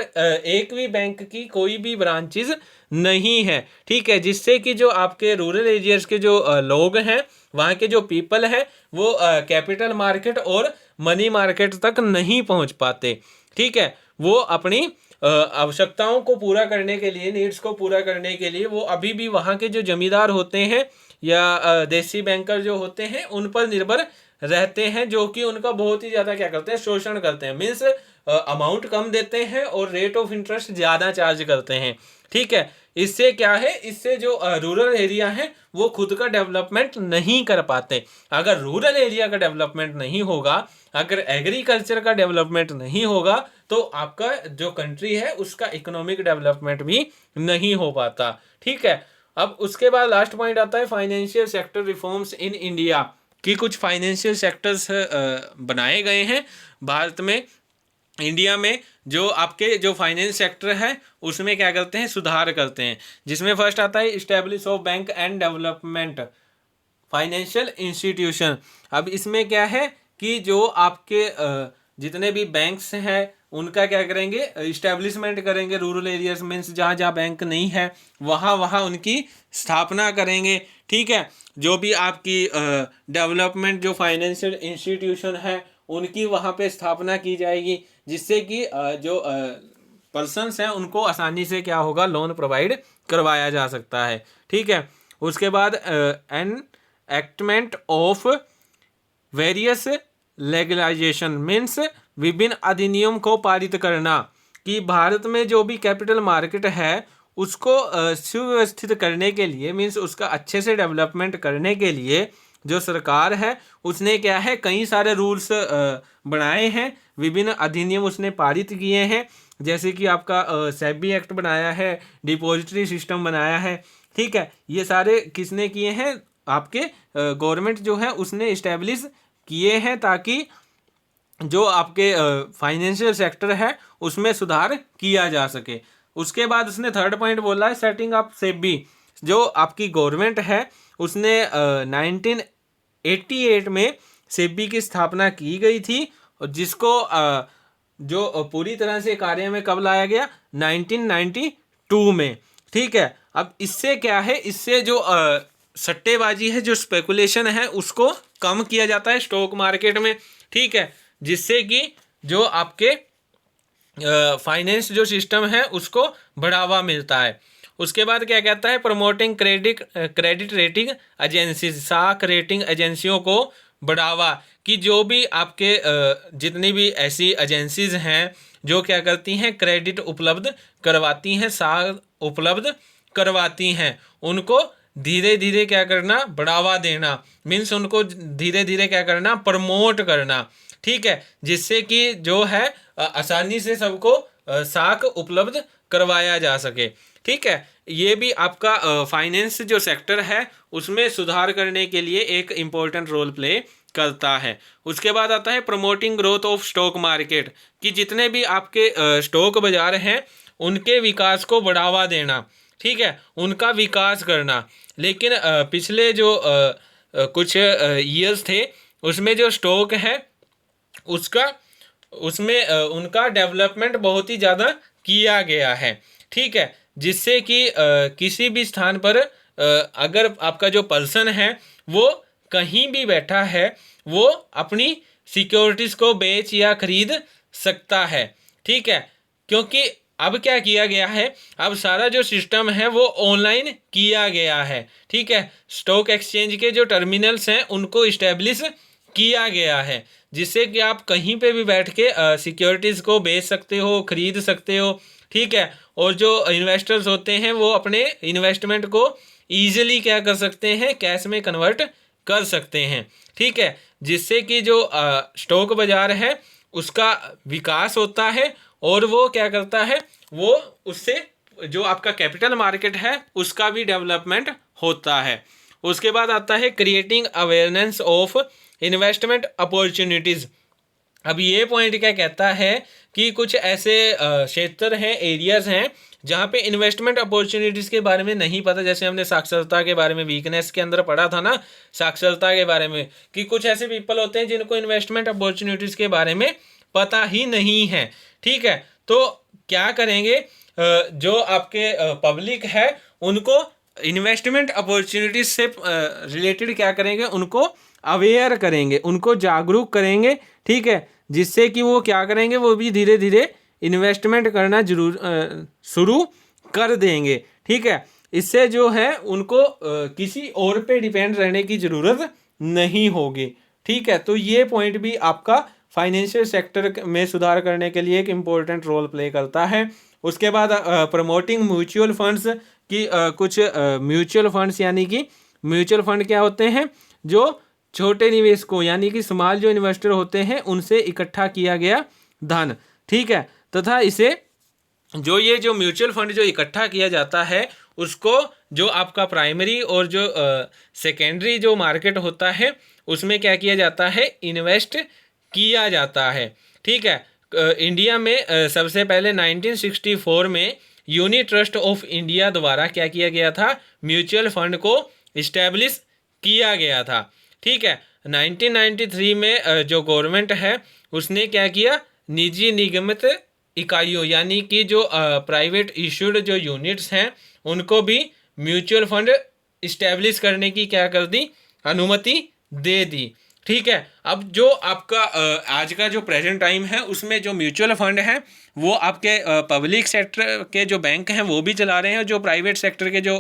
एक भी बैंक की कोई भी ब्रांचेज नहीं है, ठीक है, जिससे कि जो आपके रूरल एरियाज के जो लोग हैं, वहाँ के जो पीपल हैं, वो कैपिटल मार्केट और मनी मार्केट तक नहीं पहुँच पाते, ठीक है, वो अपनी आवश्यकताओं को पूरा करने के लिए, नीड्स को पूरा करने के लिए वो अभी भी वहाँ के जो जमींदार होते हैं या देसी बैंकर जो होते हैं उन पर निर्भर रहते हैं, जो कि उनका बहुत ही ज़्यादा क्या करते हैं, शोषण करते हैं। मीन्स अमाउंट कम देते हैं और रेट ऑफ इंटरेस्ट ज़्यादा चार्ज करते हैं। ठीक है, इससे क्या है, इससे जो रूरल एरिया है वो खुद का डेवलपमेंट नहीं कर पाते। अगर रूरल एरिया का डेवलपमेंट नहीं होगा, अगर एग्रीकल्चर का डेवलपमेंट नहीं होगा, तो आपका जो कंट्री है उसका इकोनॉमिक डेवलपमेंट भी नहीं हो पाता। ठीक है, अब उसके बाद लास्ट पॉइंट आता है financial sector reforms in India, कि कुछ फाइनेंशियल सेक्टर्स बनाए गए हैं भारत में, इंडिया में, जो आपके जो फाइनेंस सेक्टर है उसमें क्या करते हैं, सुधार करते हैं। जिसमें फर्स्ट आता है establish of bank and development financial institution. अब इसमें क्या है कि जो आपके जितने भी बैंक्स हैं उनका क्या करेंगे, इस्टेब्लिशमेंट करेंगे रूरल एरियाज, मीन्स जहाँ जहाँ बैंक नहीं है वहाँ वहाँ उनकी स्थापना करेंगे। ठीक है, जो भी आपकी डेवलपमेंट जो फाइनेंशियल इंस्टीट्यूशन है उनकी वहाँ पे स्थापना की जाएगी, जिससे कि जो पर्सन्स हैं उनको आसानी से क्या होगा, लोन प्रोवाइड करवाया जा सकता है। ठीक है, उसके बाद एन एक्टमेंट ऑफ वेरियस लेगलाइजेशन, मीन्स विभिन्न अधिनियम को पारित करना, कि भारत में जो भी कैपिटल मार्केट है उसको सुव्यवस्थित करने के लिए, मीन्स उसका अच्छे से डेवलपमेंट करने के लिए जो सरकार है उसने क्या है, कई सारे रूल्स बनाए हैं, विभिन्न अधिनियम उसने पारित किए हैं। जैसे कि आपका सेबी एक्ट बनाया है, डिपॉजिटरी सिस्टम बनाया है। ठीक है, ये सारे किसने किए हैं, आपके गवर्नमेंट जो है उसने इस्टेब्लिश किए हैं, ताकि जो आपके फाइनेंशियल सेक्टर है उसमें सुधार किया जा सके। उसके बाद उसने थर्ड पॉइंट बोला है सेटिंग अप सेबी, जो आपकी गवर्नमेंट है उसने 1988 में सेबी की स्थापना की गई थी, और जिसको जो पूरी तरह से कार्य में कब लाया गया, 1992 में। ठीक है, अब इससे क्या है, इससे जो सट्टेबाजी है, जो स्पेकुलेशन है, उसको कम किया जाता है स्टॉक मार्केट में। ठीक है, जिससे कि जो आपके फाइनेंस जो सिस्टम है उसको बढ़ावा मिलता है। उसके बाद क्या कहता है, प्रमोटिंग क्रेडिट रेटिंग एजेंसी, साख रेटिंग एजेंसियों को बढ़ावा, कि जो भी आपके जितनी भी ऐसी एजेंसीज हैं जो क्या करती हैं, क्रेडिट उपलब्ध करवाती हैं, साख उपलब्ध करवाती हैं, उनको धीरे धीरे क्या करना, बढ़ावा देना, मीन्स उनको धीरे धीरे क्या करना, प्रमोट करना। ठीक है, जिससे कि जो है आसानी से सबको साख उपलब्ध करवाया जा सके। ठीक है, ये भी आपका फाइनेंस जो सेक्टर है उसमें सुधार करने के लिए एक इम्पोर्टेंट रोल प्ले करता है। उसके बाद आता है promoting growth of stock market, कि जितने भी आपके स्टॉक बाजार हैं उनके विकास को बढ़ावा देना। ठीक है, उनका विकास करना। लेकिन पिछले जो कुछ ईयर्स थे उसमें जो स्टॉक है उसमें उनका डेवलपमेंट बहुत ही ज़्यादा किया गया है। ठीक है, जिससे कि किसी भी स्थान पर अगर आपका जो पर्सन है वो कहीं भी बैठा है वो अपनी सिक्योरिटीज़ को बेच या खरीद सकता है। ठीक है, क्योंकि अब क्या किया गया है, अब सारा जो सिस्टम है वो ऑनलाइन किया गया है। ठीक है, स्टॉक एक्सचेंज के जो टर्मिनल्स हैं उनको इस्टेब्लिश किया गया है, जिससे कि आप कहीं पे भी बैठ के सिक्योरिटीज़ को बेच सकते हो, खरीद सकते हो। ठीक है, और जो इन्वेस्टर्स होते हैं वो अपने इन्वेस्टमेंट को ईजिली क्या कर सकते हैं, कैश में कन्वर्ट कर सकते हैं। ठीक है, जिससे कि जो स्टॉक बाजार है उसका विकास होता है, और वो क्या करता है, वो उससे जो आपका कैपिटल मार्केट है उसका भी डेवलपमेंट होता है। उसके बाद आता है creating awareness of investment opportunities. अब ये पॉइंट क्या कहता है कि कुछ ऐसे क्षेत्र हैं, एरियाज़ हैं जहाँ पे इन्वेस्टमेंट अपॉर्चुनिटीज़ के बारे में नहीं पता। जैसे हमने साक्षरता के बारे में वीकनेस के अंदर पढ़ा था ना, साक्षरता के बारे में, कि कुछ ऐसे पीपल होते हैं जिनको इन्वेस्टमेंट अपॉर्चुनिटीज़ के बारे में पता ही नहीं है। ठीक है, तो क्या करेंगे, जो आपके पब्लिक है उनको इन्वेस्टमेंट अपॉर्चुनिटीज से रिलेटेड क्या करेंगे, उनको अवेयर करेंगे, उनको जागरूक करेंगे। ठीक है, जिससे कि वो क्या करेंगे, वो भी धीरे धीरे इन्वेस्टमेंट करना शुरू कर देंगे। ठीक है, इससे जो है उनको किसी और पे डिपेंड रहने की ज़रूरत नहीं होगी। ठीक है, तो ये पॉइंट भी आपका फाइनेंशियल सेक्टर में सुधार करने के लिए एक इम्पोर्टेंट रोल प्ले करता है। उसके बाद प्रमोटिंग म्यूचुअल फंड्स की कुछ म्यूचुअल फंड्स, यानी कि म्यूचुअल फंड क्या होते हैं, जो छोटे निवेशकों यानी कि स्मॉल जो इन्वेस्टर होते हैं उनसे इकट्ठा किया गया धन। ठीक है, तथा इसे ये जो म्यूचुअल फंड जो इकट्ठा किया जाता है उसको जो आपका प्राइमरी और जो सेकेंडरी जो मार्केट होता है उसमें क्या किया जाता है, इन्वेस्ट किया जाता है। ठीक है, इंडिया में सबसे पहले 1964 में यूनिट ट्रस्ट ऑफ इंडिया द्वारा क्या किया गया था, म्यूचुअल फंड को इस्टेब्लिश किया गया था। ठीक है, 1993 में जो गवर्नमेंट है उसने क्या किया, निजी निगमित इकाइयों यानी कि जो प्राइवेट इशूड जो यूनिट्स हैं उनको भी म्यूचुअल फंड इस्टेब्लिश करने की क्या कर दी, अनुमति दे दी। ठीक है, अब जो आपका आज का जो प्रेजेंट टाइम है उसमें जो म्यूचुअल फंड है वो आपके पब्लिक सेक्टर के जो बैंक हैं वो भी चला रहे हैं, जो प्राइवेट सेक्टर के जो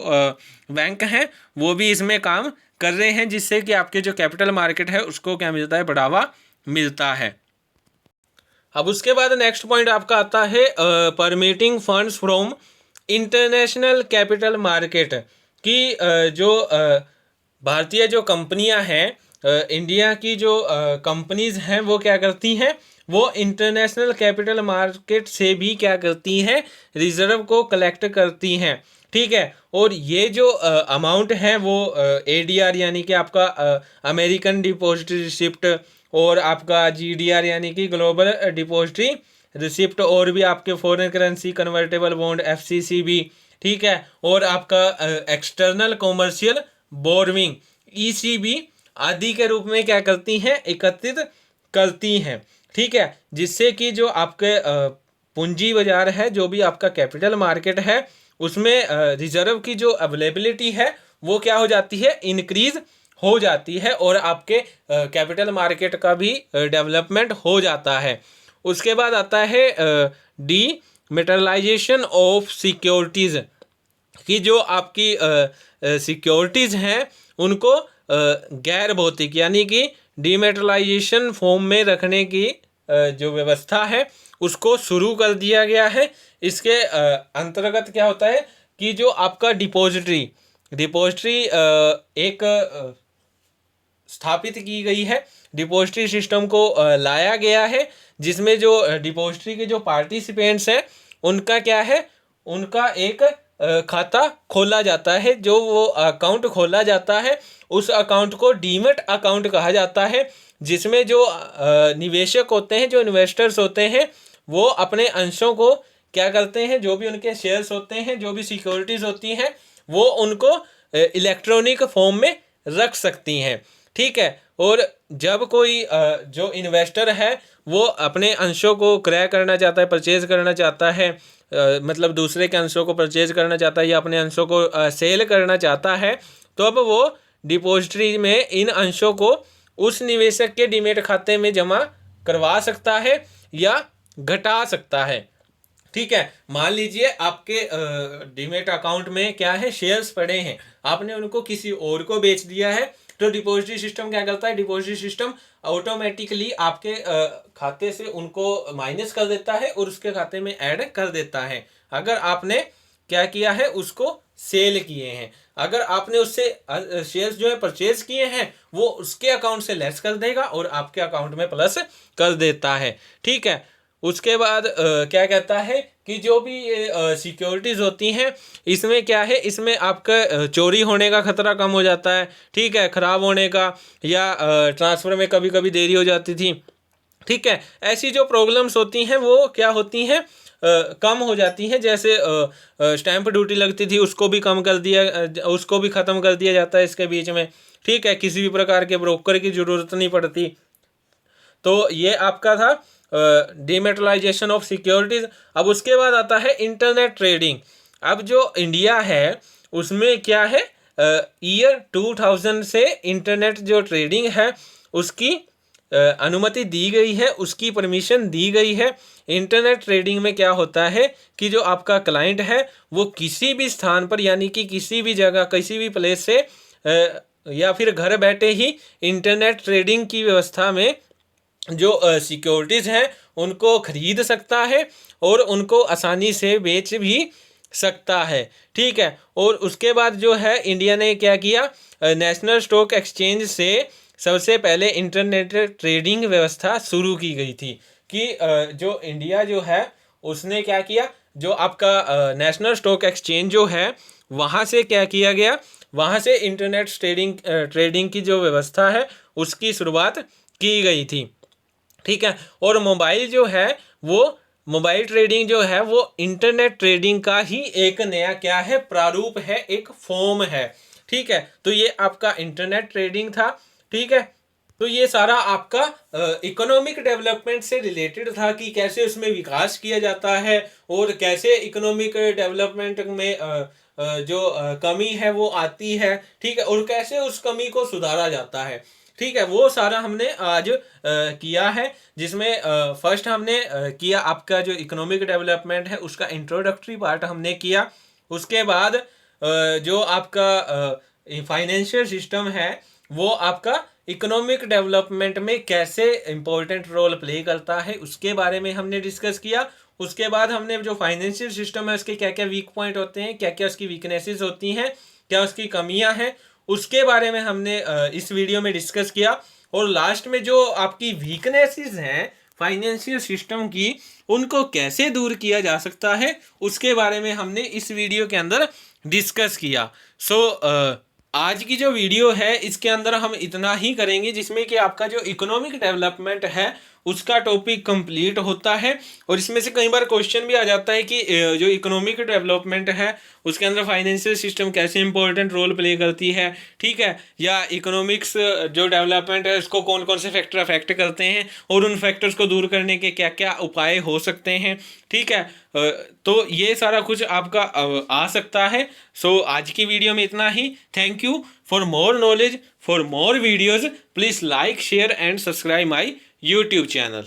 बैंक हैं वो भी इसमें काम कर रहे हैं, जिससे कि आपके जो कैपिटल मार्केट है उसको क्या मिलता है, बढ़ावा मिलता है। अब उसके बाद नेक्स्ट पॉइंट आपका आता है permitting funds from international capital market की जो भारतीय जो कंपनियां हैं, इंडिया की जो कंपनीज हैं वो क्या करती हैं, वो इंटरनेशनल कैपिटल मार्केट से भी क्या करती हैं, रिजर्व को कलेक्ट करती हैं। ठीक है, और ये जो अमाउंट है वो ADR यानी कि आपका अमेरिकन डिपॉजिटरी रिसिप्ट और आपका GDR यानी कि ग्लोबल डिपॉजिटरी रिसिप्ट और भी आपके foreign currency convertible bond FCC भी। ठीक है, और आपका एक्सटर्नल कॉमर्शियल बोर्विंग ECB आदि के रूप में क्या करती हैं, एकत्रित करती हैं। ठीक है, जिससे कि जो आपके पूंजी बाजार है, जो भी आपका कैपिटल मार्केट है उसमें रिजर्व की जो अवेलेबिलिटी है वो क्या हो जाती है, इंक्रीज हो जाती है और आपके कैपिटल मार्केट का भी डेवलपमेंट हो जाता है। उसके बाद आता है डीमेटेरियलाइजेशन ऑफ सिक्योरिटीज़ कि जो आपकी सिक्योरिटीज़ हैं उनको गैर भौतिक यानी कि डीमेटेरियलाइजेशन फॉर्म में रखने की जो व्यवस्था है उसको शुरू कर दिया गया है। इसके अंतर्गत क्या होता है कि जो आपका डिपॉजिटरी एक स्थापित की गई है, डिपॉजिटरी सिस्टम को लाया गया है, जिसमें जो डिपॉजिटरी के जो पार्टिसिपेंट्स हैं उनका क्या है, उनका एक खाता खोला जाता है। जो वो अकाउंट खोला जाता है उस अकाउंट को डीमेट अकाउंट कहा जाता है, जिसमें जो निवेशक होते हैं, जो इन्वेस्टर्स होते हैं, वो अपने अंशों को क्या करते हैं, जो भी उनके शेयर्स होते हैं, जो भी सिक्योरिटीज़ होती हैं, वो उनको इलेक्ट्रॉनिक फॉर्म में रख सकती हैं। ठीक है, और जब कोई जो इन्वेस्टर है वो अपने अंशों को क्रय करना चाहता है, परचेज करना चाहता है, मतलब दूसरे के अंशों को परचेज करना चाहता है या अपने अंशों को सेल करना चाहता है, तो अब वो डिपॉजिटरी में इन अंशों को उस निवेशक के डीमेट खाते में जमा करवा सकता है या घटा सकता है। ठीक है, मान लीजिए आपके डीमेट अकाउंट में क्या है, शेयर्स पड़े हैं, आपने उनको किसी और को बेच दिया है, तो डिपॉजिटरी सिस्टम क्या करता है, डिपॉजिटरी सिस्टम ऑटोमेटिकली आपके खाते से उनको माइनस कर देता है और उसके खाते में ऐड कर देता है, अगर आपने क्या किया है, उसको सेल किए हैं। अगर आपने उससे शेयर्स जो है परचेज किए हैं वो उसके अकाउंट से लेस कर देगा और आपके अकाउंट में प्लस कर देता है। ठीक है, उसके बाद क्या कहता है कि जो भी सिक्योरिटीज़ होती हैं इसमें क्या है, इसमें आपका चोरी होने का खतरा कम हो जाता है। ठीक है, ख़राब होने का या ट्रांसफ़र में कभी कभी देरी हो जाती थी। ठीक है, ऐसी जो प्रॉब्लम्स होती हैं वो क्या होती हैं, कम हो जाती हैं। जैसे स्टैंप ड्यूटी लगती थी उसको भी कम कर दिया, उसको भी ख़त्म कर दिया जाता है इसके बीच में। ठीक है, किसी भी प्रकार के ब्रोकर की ज़रूरत नहीं पड़ती। तो ये आपका था डीमेटेरियलाइजेशन ऑफ सिक्योरिटीज़। अब उसके बाद आता है इंटरनेट ट्रेडिंग। अब जो इंडिया है उसमें क्या है, ईयर 2000 से इंटरनेट जो ट्रेडिंग है उसकी अनुमति दी गई है, उसकी परमिशन दी गई है। इंटरनेट ट्रेडिंग में क्या होता है कि जो आपका क्लाइंट है वो किसी भी स्थान पर यानी कि किसी भी जगह किसी भी प्लेस से या फिर घर बैठे ही इंटरनेट ट्रेडिंग की व्यवस्था में जो सिक्योरिटीज़ हैं उनको खरीद सकता है और उनको आसानी से बेच भी सकता है। ठीक है, और उसके बाद जो है इंडिया ने क्या किया, नेशनल स्टॉक एक्सचेंज से सबसे पहले इंटरनेट ट्रेडिंग व्यवस्था शुरू की गई थी कि जो इंडिया जो है उसने क्या किया, जो आपका नेशनल स्टॉक एक्सचेंज जो है वहाँ से क्या किया गया, वहाँ से इंटरनेट ट्रेडिंग की जो व्यवस्था है उसकी शुरुआत की गई थी। ठीक है, और मोबाइल जो है वो मोबाइल ट्रेडिंग जो है वो इंटरनेट ट्रेडिंग का ही एक नया क्या है, प्रारूप है, एक फॉर्म है। ठीक है, तो ये आपका इंटरनेट ट्रेडिंग था। ठीक है, तो ये सारा आपका इकोनॉमिक डेवलपमेंट से रिलेटेड था कि कैसे उसमें विकास किया जाता है और कैसे इकोनॉमिक डेवलपमेंट में जो कमी है वो आती है। ठीक है, और कैसे उस कमी को सुधारा जाता है। ठीक है, वो सारा हमने आज किया है, जिसमें फर्स्ट हमने किया आपका जो इकोनॉमिक डेवलपमेंट है उसका इंट्रोडक्टरी पार्ट हमने किया। उसके बाद जो आपका फाइनेंशियल सिस्टम है वो आपका इकोनॉमिक डेवलपमेंट में कैसे इम्पोर्टेंट रोल प्ले करता है उसके बारे में हमने डिस्कस किया। उसके बाद हमने जो फाइनेंशियल सिस्टम है उसके क्या क्या वीक पॉइंट होते हैं, क्या क्या उसकी वीकनेसेस होती हैं, क्या उसकी कमियां हैं, उसके बारे में हमने इस वीडियो में डिस्कस किया। और लास्ट में जो आपकी वीकनेसेस हैं फाइनेंशियल सिस्टम की उनको कैसे दूर किया जा सकता है उसके बारे में हमने इस वीडियो के अंदर डिस्कस किया। आज की जो वीडियो है इसके अंदर हम इतना ही करेंगे जिसमें कि आपका जो इकोनॉमिक डेवलपमेंट है उसका टॉपिक कंप्लीट होता है। और इसमें से कई बार क्वेश्चन भी आ जाता है कि जो इकोनॉमिक डेवलपमेंट है उसके अंदर फाइनेंशियल सिस्टम कैसे इंपॉर्टेंट रोल प्ले करती है। ठीक है, या इकोनॉमिक्स जो डेवलपमेंट है उसको कौन कौन से फैक्टर अफेक्ट करते हैं और उन फैक्टर्स को दूर करने के क्या क्या उपाय हो सकते हैं। ठीक है, तो ये सारा कुछ आपका आ सकता है। आज की वीडियो में इतना ही। Thank you for more knowledge, for more videos please like share and subscribe my YouTube channel।